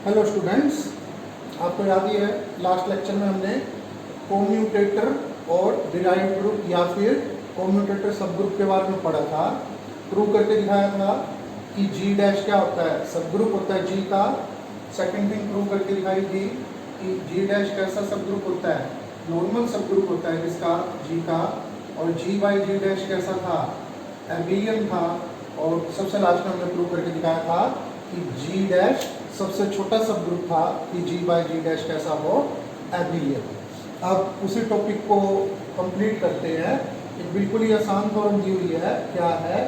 Hello students, आपको याद ही है लास्ट लेक्चर में हमने कोम्यूटेटर और डिराइव्ड ग्रुप या फिर कोम्यूटेटर सब ग्रुप के बारे में पढ़ा था। प्रूव करके दिखाया था कि जी डैश क्या होता है, सब ग्रुप होता है जी का। सेकंड थिंग प्रूव करके दिखाई थी कि जी डैश कैसा सब ग्रुप होता है, नॉर्मल सब ग्रुप होता है जिसका जी का। और जी बाई जी डैश कैसा था, एबिलियन था। और सबसे लास्ट में हमने प्रूव करके दिखाया था कि जी डैश सबसे छोटा सब ग्रुप था कि जी बाई जी डैश कैसा हो, एबिलियन। अब उसी टॉपिक को कंप्लीट करते हैं। एक बिल्कुल ही आसान फॉर्म दी हुई है, क्या है,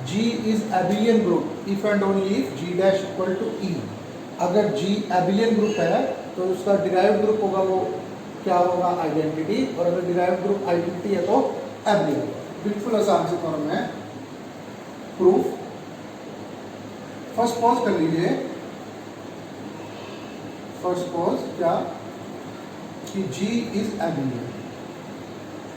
G is abelian group if and only if G dash equal to e. अगर जी एबिलियन ग्रुप है तो उसका डिराइव्ड ग्रुप होगा, वो क्या होगा, आइडेंटिटी। और अगर डिराइव्ड ग्रुप आइडेंटिटी है तो एबिलियन। बिल्कुल आसान से फॉर्म है। प्रूफ फर्स्ट पॉज कर लीजिए। फर्स्ट पॉज क्या कि जी इज एबिलियन,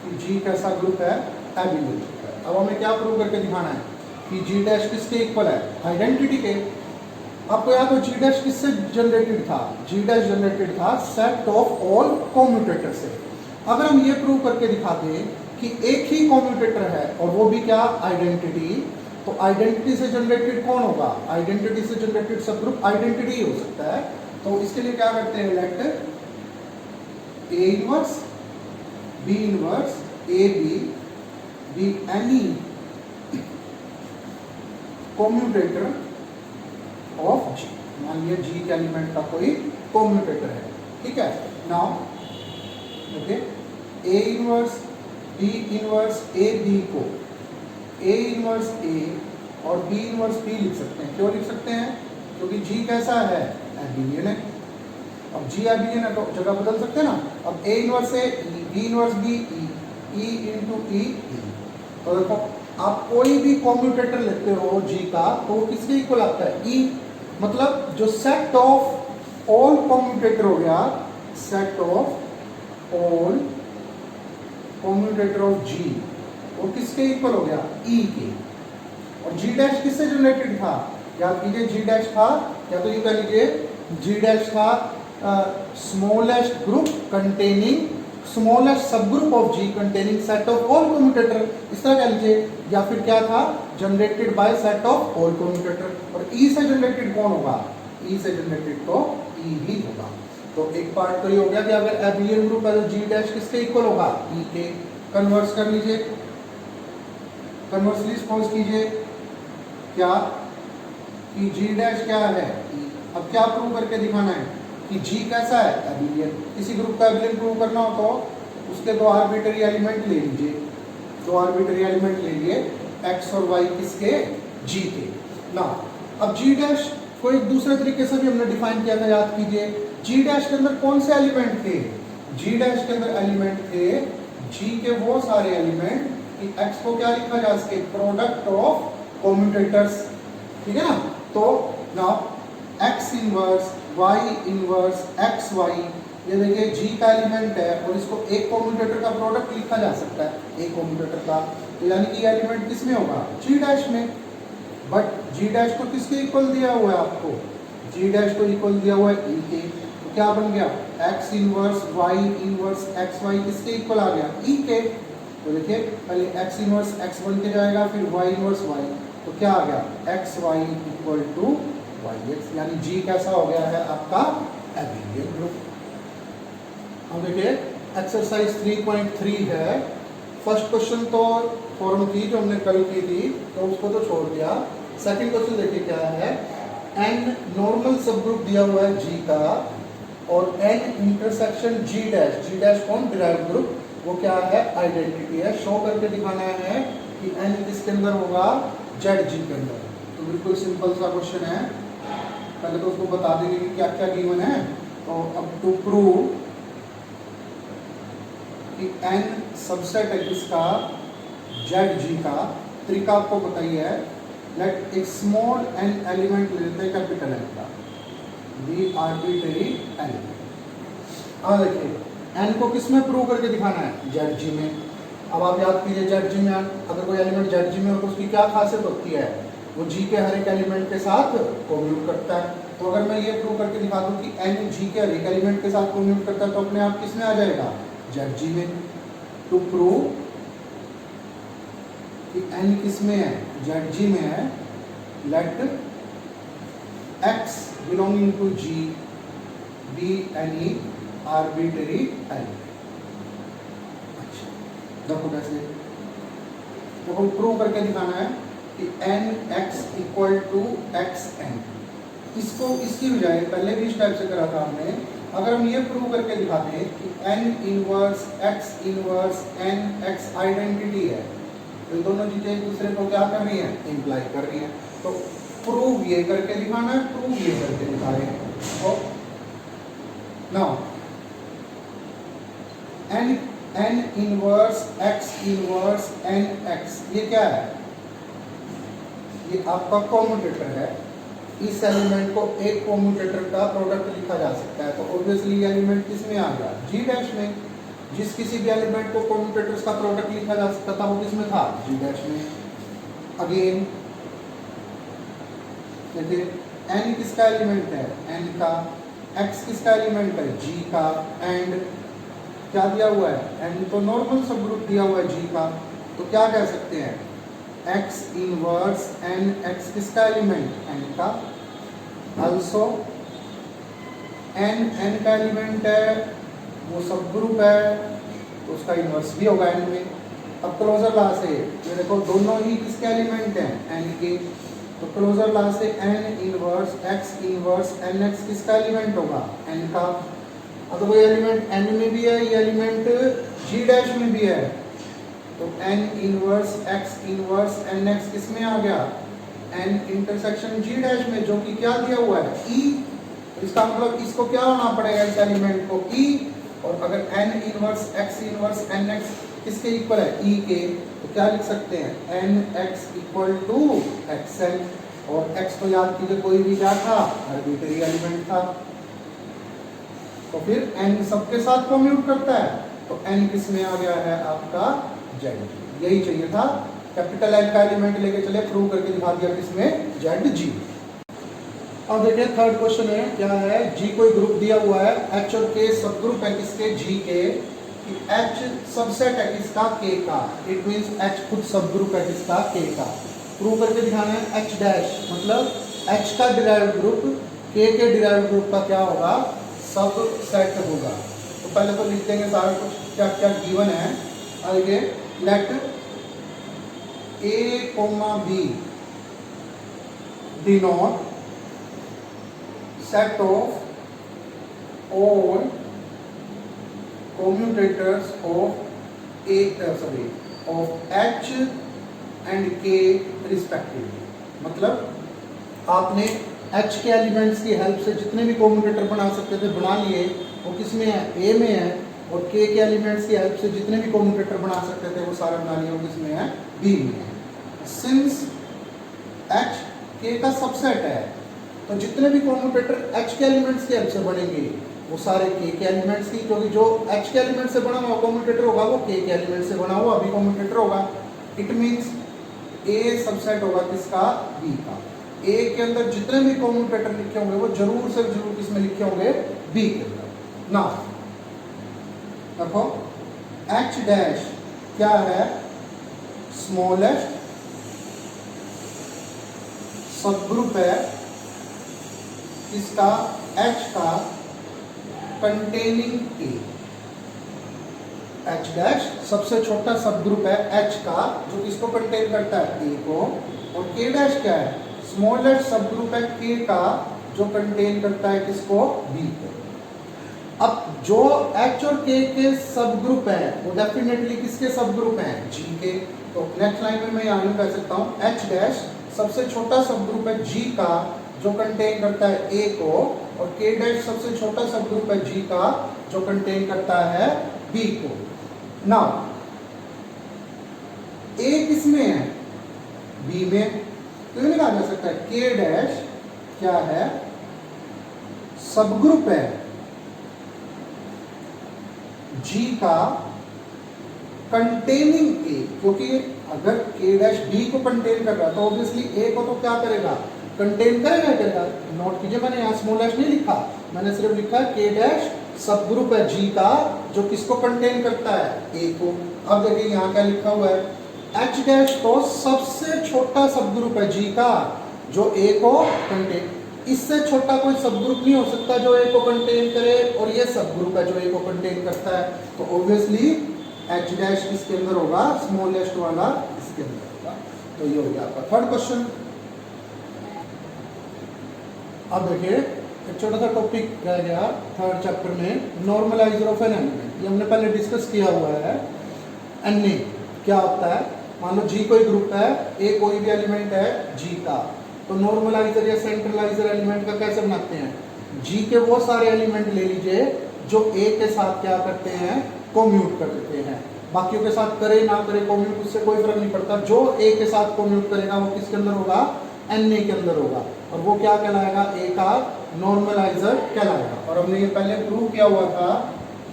कि जी कैसा ग्रुप है, एबिलियन। अब हमें क्या प्रूव करके दिखाना है कि जी डैश किसके इक्वल है, आइडेंटिटी के। आपको याद हो जी डैश किससे जनरेटेड था, जी डैश जनरेटेड था सेट ऑफ ऑल कॉम्यूटेटर से। अगर हम ये प्रूव करके दिखाते कि एक ही कॉम्यूटेटर है और वो भी क्या, आइडेंटिटी, तो आइडेंटिटी से जनरेटेड कौन होगा, आइडेंटिटी से जनरेटेड सब ग्रुप आइडेंटिटी ही हो सकता है। तो इसके लिए क्या करते हैं, let a inverse b inverse a b any commutator of G. मान लिया जी के एलिमेंट का कोई कॉम्यूटेटर है, ठीक है। Now okay, a inverse b inverse a b को ए इनवर्स ए और बी इनवर्स बी लिख सकते हैं। क्यों लिख सकते हैं, क्योंकि जी कैसा है, एबिलियन है। अब जी एबिलियन है तो जगह बदल सकते हैं ना। अब a inverse a b inverse b e into e. तो देखो आप कोई भी कॉम्यूटेटर लेते हो जी का तो वो किसके इक्वल आता है, ई। मतलब जो सेट ऑफ ऑल कॉम्यूटेटर हो गया, set of all commutator of G, वो किसके इक्वल हो गया, ई के। और जी डैश किससे जनरेटेड था, याद कीजिए जी डैश था, या तो ये कह लीजिए जी डैश था smallest group containing smallest subgroup of G containing set of all commutator, इस तरह कह लीजिए। या फिर क्या था, generated by set of all commutator. और ई से जनरेटेड कौन होगा, ई से जनरेटेड तो ई ही होगा। तो एक पार्ट तो ये हो गया कि अगर एबिलियन ग्रुप है तो जी डैश किसके इक्वल होगा, ई के। कन्वर्स कर लीजिए, कन्वर्सली सपोज कीजिए क्या कि जी डैश क्या है, ई। अब क्या प्रूव करके दिखाना है कि जी कैसा है, एबिलियन। किसी ग्रुप का एबिलियन प्रूव करना हो तो उसके दो आर्बिट्ररी एलिमेंट ले लीजिए, दो आर्बिट्ररी एलिमेंट ले लिए, एक्स और वाई किसके, जी के ना। अब जी डैश को एक दूसरे तरीके से भी हमने डिफाइन किया था, याद कीजिए। जी डैश के अंदर कौन से एलिमेंट थे, जी डैश के अंदर एलिमेंट थे जी के वो सारे एलिमेंट कि एक्स को क्या लिखा जा सके, प्रोडक्ट ऑफ कॉम्यूटेटर्स, ठीक है ना। तो now x inverse y inverse x y, ये देखिए जी का एलिमेंट है और इसको एक कॉम्यूटेटर का प्रोडक्ट लिखा जा सकता है, एक कॉम्यूटेटर का। तो यानी कि ये एलिमेंट किस में होगा, जी डैश में। बट जी डैश को किसके इक्वल दिया हुआ है आपको, जी डैश को इक्वल दिया हुआ है ई के। तो क्या बन गया, x inverse y inverse x y किसके इक्वल आ गया, ई के। तो देखिए पहले एक्स इनवर्स एक्स बन के जाएगा, फिर वाई इनवर्स वाई, तो क्या आ गया, x y equal to y x. यानी जी कैसा हो गया है आपका, एबिलियन ग्रुप। अब देखिए एक्सरसाइज 3.3 है। फर्स्ट क्वेश्चन तो फॉर्म थी जो हमने कल की थी, तो उसको तो छोड़ दिया। सेकंड क्वेश्चन देखिए क्या है, एन नॉर्मल सब ग्रुप दिया हुआ है जी का और एन इंटरसेक्शन जी डैश कौन, डिराइव्ड ग्रुप, वो क्या है, आइडेंटिटी है। शो करके दिखाना है कि एन किसके अंदर होगा, जेड जी के अंदर। तो बिल्कुल सिंपल सा क्वेश्चन है, पहले तो उसको बता देंगे कि क्या क्या गिवन है। तो अब टू प्रूव कि एन सबसेट है किसका, जेड जी का, तरीका आपको बताइए है। लेट एक स्मॉल एन एलिमेंट ले लेते हैं कैपिटल एन का, बी आर्बिट्ररी एलिमेंट। हाँ देखिए एन को किस में प्रूव करके दिखाना है, जेड जी में। अब आप याद कीजिए जेड जी में अगर कोई एलिमेंट जेड जी में हो तो उसकी क्या खासियत होती है, वो जी के हर एक एलिमेंट के साथ कोम्यूट करता है। तो अगर मैं ये प्रूव करके दिखा दूं कि एन जी के हर एक एलिमेंट के साथ कोम्यूट करता है तो अपने आप किस में आ जाएगा, जेड जी में। टू प्रूव कि एन किस में है, जेड जी में है, let x belonging to G be any arbitrary element. अच्छा देखो कैसे, तो हम प्रूव करके दिखाना है कि n x equal to x n. इसको इसकी बजाय पहले भी इस टाइप से करा था हमने, अगर हम ये प्रूव करके दिखाते हैं कि n inverse x inverse n x identity है, तो ये दोनों चीजें एक दूसरे को क्या कर रही हैं, इंप्लाई कर रही हैं। तो प्रूव ये करके दिखाना है, प्रूव ये करके दिखा रहे हैं। Now n inverse x inverse n x, ये क्या है, ये आपका कॉम्यूटेटर है। इस एलिमेंट को एक कॉम्यूटेटर का प्रोडक्ट लिखा जा सकता है, तो ऑब्वियसली एलिमेंट किस में आ गया, जी डैश में। जिस किसी भी एलिमेंट को कॉम्यूटेटर्स का प्रोडक्ट लिखा जा सकता था वो किस में था, जी डैश में। अगेन देखिए एन किसका एलिमेंट है, एन का, एक्स किसका एलिमेंट है, जी का, एंड क्या दिया हुआ है, एन तो नॉर्मल सब ग्रुप दिया हुआ है जी का, तो क्या कह सकते हैं, एक्स इनवर्स एन एक्स किसका एलिमेंट, एन का। अल्सो एन का एलिमेंट है, वो सब ग्रुप है, तो उसका इनवर्स भी होगा एन में। अब क्लोजर लॉ से ये देखो दोनों ही किसके एलिमेंट हैं, एन के, तो क्लोजर लॉ से n inverse x inverse n x किसका एलिमेंट होगा, एन का। अब तो कोई एलिमेंट एन में भी है, ये एलिमेंट जी डैश में भी है, तो n inverse x inverse n x किस में आ गया, एन इंटरसेक्शन जी डैश में, जो कि क्या दिया हुआ है, ई। इसका मतलब इसको क्या होना पड़ेगा, इस एलिमेंट को ई, और अगर n inverse x inverse n x किसके इक्वल है, ई के, तो क्या लिख सकते हैं, n x equal to x n. और एक्स तो याद कीजिए कोई भी क्या था, आर्बिट्रेरी एलिमेंट था, तो फिर एन सबके साथ कम्यूट करता है, तो एन किस में आ गया है आपका, जेड। यही चाहिए था, कैपिटल एन का एलिमेंट लेके चले, प्रूव करके दिखा दिया किसमें, जेड जी। अब देखिए थर्ड क्वेश्चन है, क्या है, जी कोई ग्रुप दिया हुआ है, एच और के सब ग्रुप है किसके, जी के, कि एच सबसेट है किसका, के का। इट मींस एच खुद सब ग्रुप है किसका, के का। प्रूव करके दिखाना है, एच डैश मतलब एच का डिराइव्ड ग्रुप के डिराइव्ड ग्रुप का क्या होगा, सब सेट होगा। तो पहले तो लिख देंगे सारा कुछ क्या क्या गिवन है। आगे let a comma b denote set of all commutators of H and K respectively। मतलब आपने H के एलिमेंट्स की हेल्प से जितने भी कॉम्यूटेटर बना सकते थे बना लिए, वो किस में है, A में है, और K के एलिमेंट्स की हेल्प से जितने भी कॉम्यूटेटर बना सकते थे वो सारे बना लिए, वो किस में है, B में है। सिंस H K का सबसेट है, तो जितने भी कॉम्यूटेटर H के एलिमेंट्स की हेल्प से बनेंगे वो सारे K के एलिमेंट्स की, क्योंकि जो H के एलिमेंट से बना हुआ कॉम्यूटेटर होगा वो K के एलिमेंट से बना हुआ भी कॉम्यूटेटर होगा। इट मींस A सबसेट होगा किसका, B का। A के अंदर जितने भी कॉम्यूटेटर लिखे होंगे वो जरूर से जरूर किसमें लिखे होंगे, B के अंदर। ना देखो H डैश क्या है, स्मॉलेस्ट सबग्रुप है इसका, H का कंटेनिंग A। H डैश सबसे छोटा सब ग्रुप है H का, जो किसको कंटेन करता है, A को। और K डैश क्या है, स्मॉलेस्ट सब ग्रुप है K का, जो कंटेन करता है किसको, B को। अब जो H और K के सब ग्रुप है वो डेफिनेटली किसके सब ग्रुप हैं, G के। तो नेक्स्ट लाइन में मैं यहाँ कह सकता हूँ H डैश सबसे छोटा सब ग्रुप है G का, जो कंटेन करता है A को, और K डैश सबसे छोटा सब ग्रुप है G का, जो कंटेन करता है B को। नाउ A किस में है, B में, तो ये कहा जा सकता है K डैश क्या है, सब ग्रुप है G का कंटेनिंग A, क्योंकि अगर K डैश B को कंटेन कर रहा है तो ऑब्वियसली A को तो क्या करेगा, कंटेन करेगा करेगा। नोट कीजिए, मैंने यहाँ स्मॉल एच नहीं लिखा, मैंने सिर्फ लिखा के डैश सब ग्रुप है जी का जो किसको कंटेन करता है, ए को। अब देखिए यहाँ क्या लिखा हुआ है, एच डैश तो सबसे छोटा सब ग्रुप है जी का जो ए को कंटेन, इससे छोटा कोई सब ग्रुप नहीं हो सकता जो ए को कंटेन करे, और ये सब ग्रुप है जो ए को कंटेन करता है। तो ऑब्वियसली एच डैश किसके अंदर होगा, स्मॉलेस्ट वाला इसके अंदर होगा। तो ये हो गया आपका थर्ड क्वेश्चन। अब देखिए एक छोटा सा टॉपिक रह गया थर्ड चैप्टर में, नॉर्मलाइजर ऑफ एन एलिमेंट। ये हमने पहले डिस्कस किया हुआ है। एन क्या होता है, मान लो जी कोई ग्रुप है, ए कोई भी एलिमेंट है जी का, तो नॉर्मलाइजर या सेंट्रलाइजर एलिमेंट का कैसे बनाते हैं, जी के वो सारे एलिमेंट ले लीजिए जो ए के साथ क्या करते हैं, कोम्यूट कर देते हैं। बाकियों के साथ करे ना करे कोम्यूट, उससे कोई फर्क नहीं पड़ता, जो ए के साथ कोम्यूट करेगा वो किसके अंदर होगा, एन ए के अंदर होगा, और वो क्या कहलाएगा, ए का नॉर्मलाइजर कहलाएगा। और हमने ये पहले प्रूव किया हुआ था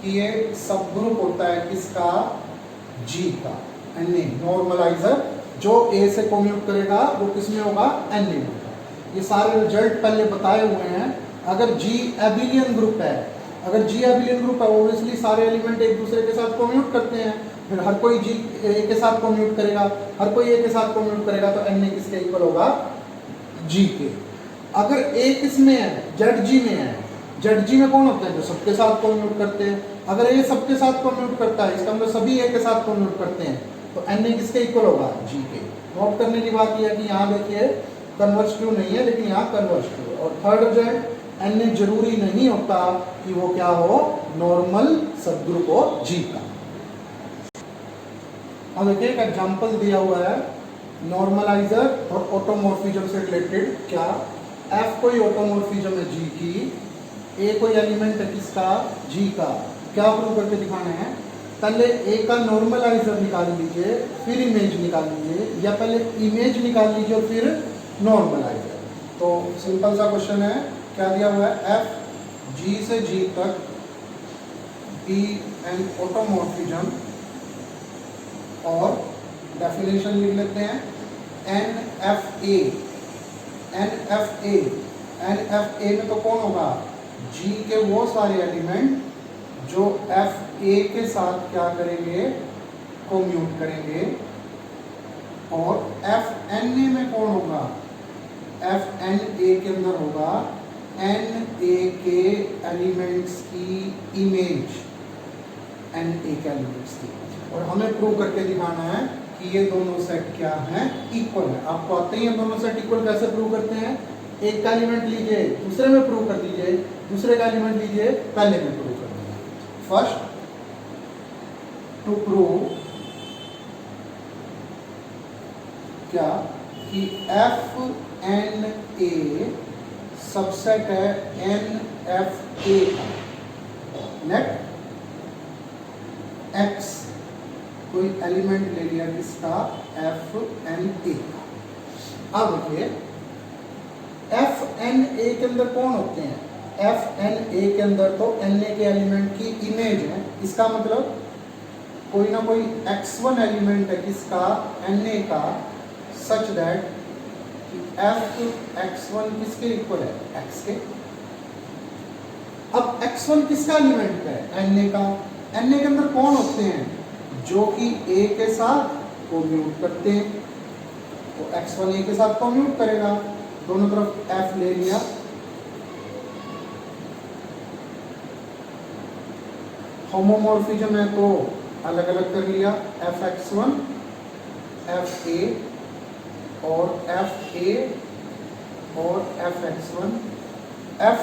कि ये सब ग्रुप होता है किसका, जी का, एन ए। नॉर्मलाइजर जो ए से कोम्यूट करेगा वो किसमें होगा, एन ए में होगा। ये सारे रिजल्ट पहले बताए हुए हैं। अगर जी एबिलियन ग्रुप है, अगर जी एबिलियन ग्रुप है, ऑब्वियसली सारे एलिमेंट एक दूसरे के साथ कोम्यूट करते हैं, फिर हर कोई जी ए के साथ कोम्यूट करेगा, हर कोई ए के साथ कोम्यूट करेगा, तो एन ए किसके इक्वल होगा, जी के। अगर ए किस में है, जेड जी में है, जेड जी में कौन होते हैं, जो सबके साथ कोम्यूट करते हैं। अगर ए सबके साथ कोम्यूट करता है, इसका मतलब सभी ए के साथ कोम्यूट करते हैं, तो एन ए किसके इक्वल होगा, जी के। नोट करने की बात यह है कि यहाँ देखिए कन्वर्जिव नहीं है, लेकिन यहाँ कन्वर्जिव है। और थर्ड रिजल्ट, एन ए जरूरी नहीं होता कि वो क्या हो, नॉर्मल सबग्रुप हो जी का। अब देखिए एक एग्जांपल दिया हुआ है नॉर्मलाइजर और ऑटोमॉर्फिज्म से रिलेटेड। क्या, एफ कोई ऑटोमॉर्फिज्म है जी की, ए कोई एलिमेंट है किसका, जी का। क्या प्रूव करके दिखाना है, पहले ए का नॉर्मलाइजर निकाल लीजिए, फिर इमेज निकाल लीजिए, या पहले इमेज निकाल लीजिए और फिर नॉर्मलाइजर। तो सिंपल सा क्वेश्चन है, क्या दिया हुआ है, एफ जी से जी तक बी एन ऑटोमॉर्फिज्म, और डेफिनेशन लिख लेते हैं, n f a. N f a, n f a में तो कौन होगा, जी के वो सारे एलिमेंट जो एफ ए के साथ क्या करेंगे, कोम्यूट करेंगे। और एफ एन ए में कौन होगा, एफ एन ए के अंदर होगा एन ए के एलिमेंट्स की इमेज, एन ए के एलिमेंट्स की। और हमें प्रूव करके दिखाना है कि ये दोनों सेट क्या हैं, इक्वल है। आपको आते ही हैं दोनों सेट इक्वल कैसे प्रूव करते हैं, एक का एलिमेंट लीजिए दूसरे में प्रूव कर दीजिए, दूसरे का एलिमेंट लीजिए पहले में प्रूव कर दीजिए। फर्स्ट, टू प्रूव क्या कि एफ एन ए सबसेट है एन एफ ए का, नेट एक्स कोई एलिमेंट ले लिया किसका, एफ एन ए का। अब देखिए एफ एन ए के अंदर कौन होते हैं, एफ एन ए के अंदर तो एन ए के एलिमेंट की इमेज है। इसका मतलब कोई ना कोई x1 एलिमेंट है किसका, एन ए का, सच दैट एफ x1 किसके इक्वल है, x के। अब x1 किसका एलिमेंट है, एन ए का। एन ए के अंदर कौन होते हैं, जो कि ए के साथ कोम्यूट करते हैं, तो x1 ए के साथ कोम्यूट करेगा, दोनों तरफ f ले लिया। होमोमॉर्फिज्म है तो अलग अलग कर लिया, एफ x1 एफ ए और एफ ए और एफ x1। एफ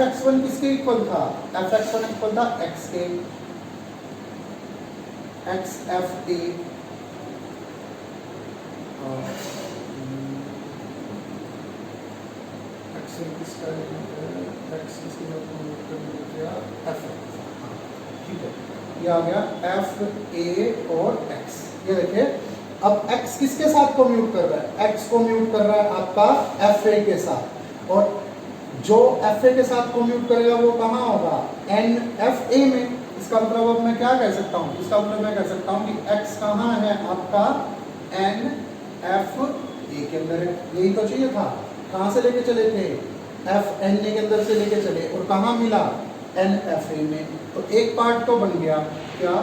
x1 किसके इक्वल था, एफ x1 इक्वल था x के, एक्स एफ ए किसका एक्स किसके ठीक है, ये आ गया एफ ए और एक्स। ये देखिए अब एक्स किसके साथ कोम्यूट कर रहा है, एक्स कोम्यूट कर रहा है आपका एफ ए के साथ, और जो एफ ए के साथ कोम्यूट करेगा वो कहाँ होगा, एन एफ ए में। इसका मतलब अब मैं क्या कह सकता हूँ, इसका मतलब मैं कह सकता हूँ कि x कहाँ है आपका, एन एफ ए के अंदर है। यही तो चाहिए था कहाँ से लेके चले थे, एफ एन ए के अंदर से लेके चले, और कहाँ मिला, एन एफ ए में। तो एक पार्ट तो बन गया क्या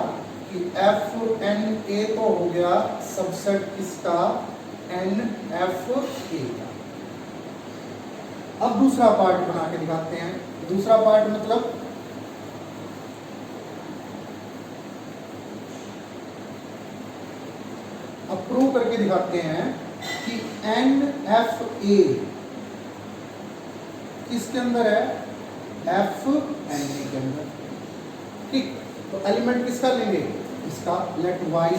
कि एफ एन ए तो हो गया सबसेट किसका, एन एफ ए का। अब दूसरा पार्ट बना के दिखाते हैं। दूसरा पार्ट मतलब अब प्रूव करके दिखाते हैं कि एन एफ ए किसके अंदर है, एफ एन ए के अंदर। ठीक, तो एलिमेंट किसका लेंगे, इसका। लेट वाई,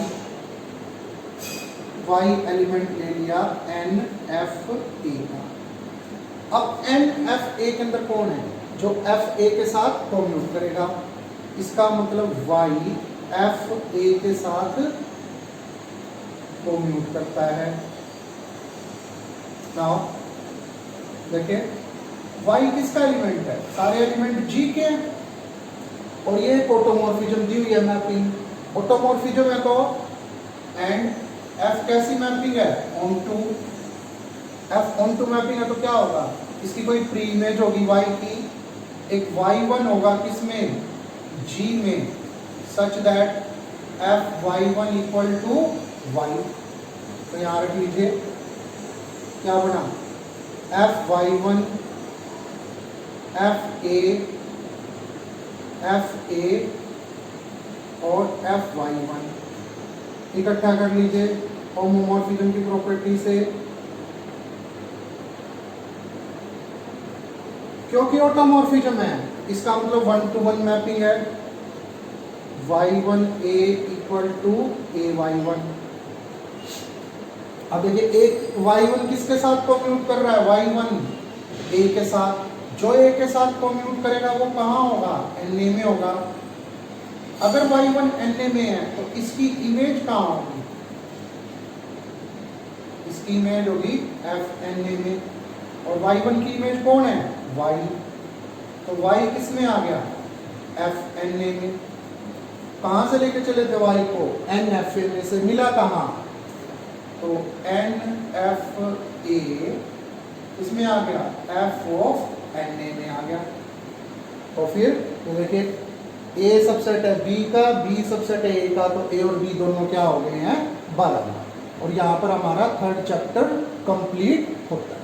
वाई एलिमेंट ले लिया एन एफ ए का। अब एन एफ ए के अंदर कौन है, जो एफ ए के साथ कॉम्यूट करेगा। इसका मतलब वाई एफ ए के साथ कॉम्यूट करता है। नाउ देखिए y किसका एलिमेंट है, सारे एलिमेंट g के हैं, और ये ऑटोमॉर्फिज्म दी हुई है मैपिंग। ऑटोमॉर्फिज्म है तो एंड f कैसी मैपिंग है, ऑनटू। f ऑनटू मैपिंग है तो क्या होगा, इसकी कोई प्री इमेज होगी y की, एक y1 होगा किसमें, g में, such that f(y1) equal to y। तो यहाँ रख लीजिए क्या बना, f(y1) एफ ए और f(y1) इकट्ठा कर लीजिए होमोमॉर्फिज्म की प्रॉपर्टी से। क्योंकि ऑटोमॉर्फिज्म है, इसका मतलब 1-to-1 मैपिंग है, y1a इक्वल टू ay1। अब देखिए एक y1 किसके साथ कॉम्यूट कर रहा है, y1 a के साथ। जो a के साथ कॉम्यूट करेगा वो कहाँ होगा, na में होगा। अगर y1 na में है तो इसकी इमेज कहाँ होगी, इसकी इमेज होगी fna में, और y1 की इमेज कौन है, y। तो y किस में आ गया, fna में। कहाँ से लेके चले थे y को, nfa में से, मिला कहाँ, तो nfa इसमें आ गया, f ऑफ na में आ गया। तो फिर तो देखिए a सबसेट है b का, b सबसेट है a का, तो a और b दोनों क्या हो गए हैं, बराबर। और यहाँ पर हमारा थर्ड चैप्टर कंप्लीट होता है।